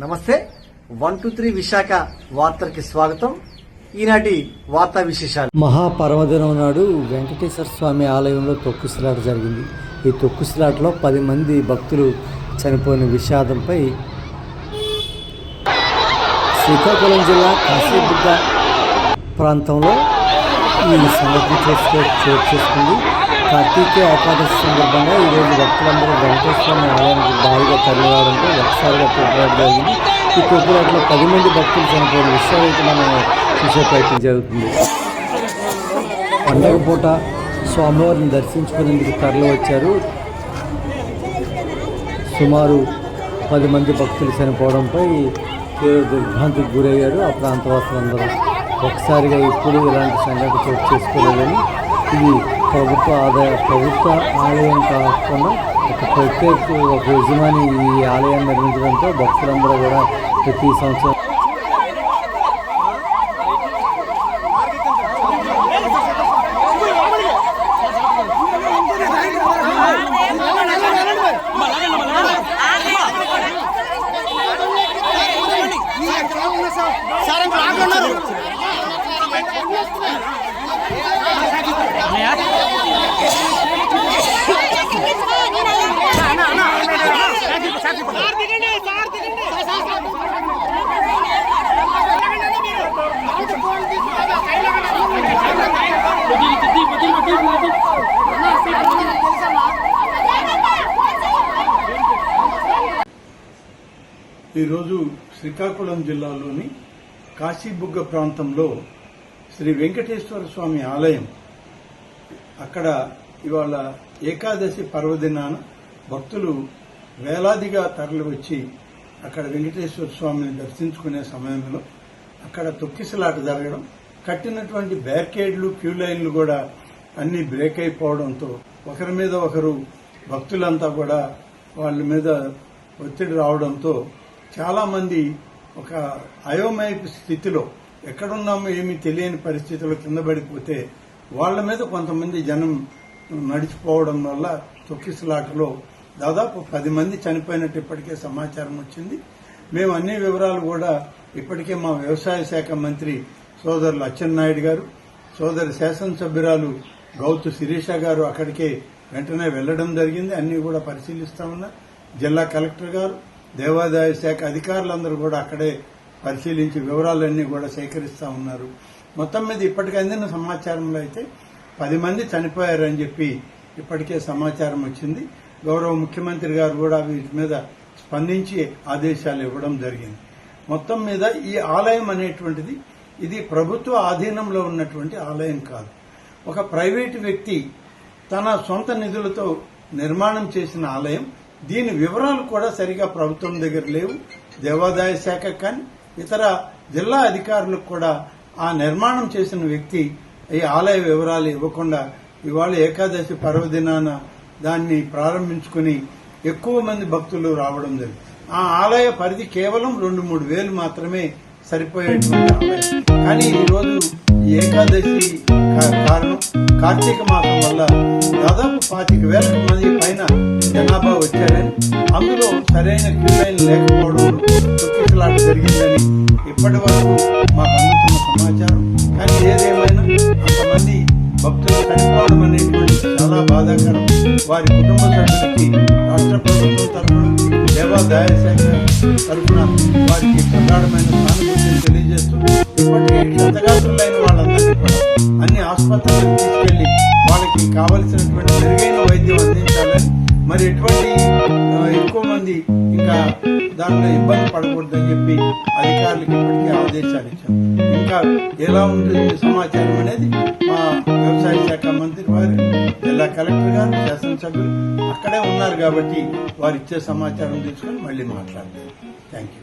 నమస్తే 123 విశాఖ వార్తలకి స్వాగతం. ఈనాటి వార్తా విశేషాలు. మహాపర్వదినం నాడు వెంకటేశ్వర స్వామి ఆలయంలో తొక్కుసలాట జరిగింది. ఈ తొక్కుసలాటలో 10 మంది భక్తులు చనిపోయిన విషాదంపై శ్రీకాకుళం జిల్లా కాశీబుగ్గ ప్రాంతంలో ఈ సంఘటన చోటు చేసుకుంది. కార్తీక ఏకాదశి సందర్భంగా ఈరోజు భక్తులందరూ వెంకటేశ్వర స్వామి ఆలయానికి భారీగా తరలిరావడంతో ఒకసారిగా తొక్కులాట జరిగింది. ఈ తొక్కులాటలో 10 మంది భక్తులు చనిపోయిన విషయం అయితే మనం చూసే ప్రయత్నం జరుగుతుంది. పండగ పూట స్వామివారిని దర్శించుకునేందుకు తరలి వచ్చారు. సుమారు 10 మంది భక్తులు చనిపోవడంపై తీవ్ర దిగ్భ్రాంతికి గురయ్యారు ఆ ప్రాంతవాసులందరూ. ఒకసారిగా ఇప్పుడు ఇలాంటి సంఘటన చోటు చేసుకోలేదని, ఇది ప్రభుత్వ ఆలయం కాకుండా ఒక యజమాని ఈ ఆలయాన్ని నిర్మించడంతో భక్తులందరూ కూడా ప్రతి సంవత్సరం ఈరోజు శ్రీకాకుళం జిల్లాలోని కాశీబుగ్గ ప్రాంతంలో శ్రీ వెంకటేశ్వర స్వామి ఆలయం, అక్కడ ఇవాళ ఏకాదశి పర్వదినాన భక్తులు వేలాదిగా తరలివచ్చి అక్కడ వెంకటేశ్వర స్వామిని దర్శించుకునే సమయంలో అక్కడ తొక్కిసలాట జరగడం, కట్టినటువంటి బ్యారికేడ్లు, క్యూ లైన్లు కూడా అన్ని బ్రేక్ అయిపోవడంతో ఒకరి మీద ఒకరు భక్తులంతా కూడా వాళ్ళ మీద ఒత్తిడి రావడంతో చాలా మంది ఒక అయోమయపు స్థితిలో, ఎక్కడున్నామో ఏమీ తెలియని పరిస్థితిలో కింద పడిపోతే వాళ్ల మీద కొంతమంది జనం నడిచిపోవడం వల్ల తొక్కిసలాటలో దాదాపు 10 మంది చనిపోయినట్టు ఇప్పటికే సమాచారం వచ్చింది. మేము అన్ని వివరాలు కూడా ఇప్పటికే మా వ్యవసాయ శాఖ మంత్రి సోదరులు అచ్చెన్నాయుడు గారు, సోదరి శాసనసభ్యురాలు గౌతు శిరీష గారు అక్కడికే వెంటనే వెళ్లడం జరిగింది. అన్ని కూడా పరిశీలిస్తా ఉన్నారు. జిల్లా కలెక్టర్ గారు, దేవాదాయ శాఖ అధికారులందరూ కూడా అక్కడే పరిశీలించి వివరాలన్నీ కూడా సేకరిస్తా ఉన్నారు. మొత్తం మీద ఇప్పటికే అందిన సమాచారంలో అయితే 10 మంది చనిపోయారని చెప్పి ఇప్పటికే సమాచారం వచ్చింది. గౌరవ ముఖ్యమంత్రి గారు కూడా వీటి మీద స్పందించి ఆదేశాలు ఇవ్వడం జరిగింది. మొత్తం మీద ఈ ఆలయం అనేటువంటిది ఇది ప్రభుత్వ ఆధీనంలో ఉన్నటువంటి ఆలయం కాదు. ఒక ప్రైవేటు వ్యక్తి తన సొంత నిధులతో నిర్మాణం చేసిన ఆలయం. దీని వివరాలు కూడా సరిగా ప్రభుత్వం దగ్గర లేవు. దేవాదాయ శాఖ కానీ ఇతర జిల్లా అధికారులకు కూడా ఆ నిర్మాణం చేసిన వ్యక్తి ఈ ఆలయ వివరాలు ఇవ్వకుండా ఇవాళ ఏకాదశి పర్వదినాన దాన్ని ప్రారంభించుకుని ఎక్కువ మంది భక్తులు రావడం జరిగింది. ఆ ఆలయ పరిధి కేవలం 2-3 వేలు మాత్రమే సరిపోయేటువంటి ఆలయం. కానీ ఈరోజు ఏకాదశి కారణం కార్తీక మాసం వల్ల దాదాపు 25,000 మంది పైన జనాభా వచ్చారని, అందులో సరైన క్యూ లైన్ లేకపోవడం తొక్కిసలాట జరిగిందని ఇప్పటి వరకు మాకు అందుతున్న సమాచారం. కానీ ఏదేమైనా అంతమంది భక్తులు చనిపోవడం అనేటువంటి చాలా బాధాకరం. వారి కుటుంబ సభ్యులకి రాష్ట్ర ప్రభుత్వం తరఫున, దేవాదాయ శాఖ తరఫున వారికి ప్రగాఢమైన సానుభూతిని తెలియజేస్తూ ఇప్పటికే క్షతగాత్రులైన వాళ్ళందరినీ కూడా అన్ని ఆసుపత్రులకు తీసుకెళ్లి వాళ్ళకి కావలసినటువంటి మెరుగైన వైద్యం అందించాలని, మరి ఎటువంటి ఎక్కువ మంది ఇంకా దాంట్లో ఇబ్బంది పడకూడదని చెప్పి అధికారులకు ఇప్పటికే ఆదేశాలు ఇచ్చాం. ఇంకా ఎలా ఉంటుంది సమాచారం అనేది మా వ్యవసాయ శాఖ మంత్రి వారు, జిల్లా కలెక్టర్ గారు, శాసనసభ్యులు అక్కడే ఉన్నారు కాబట్టి వారు ఇచ్చే సమాచారం తీసుకుని మళ్ళీ మాట్లాడతారు. Thank you.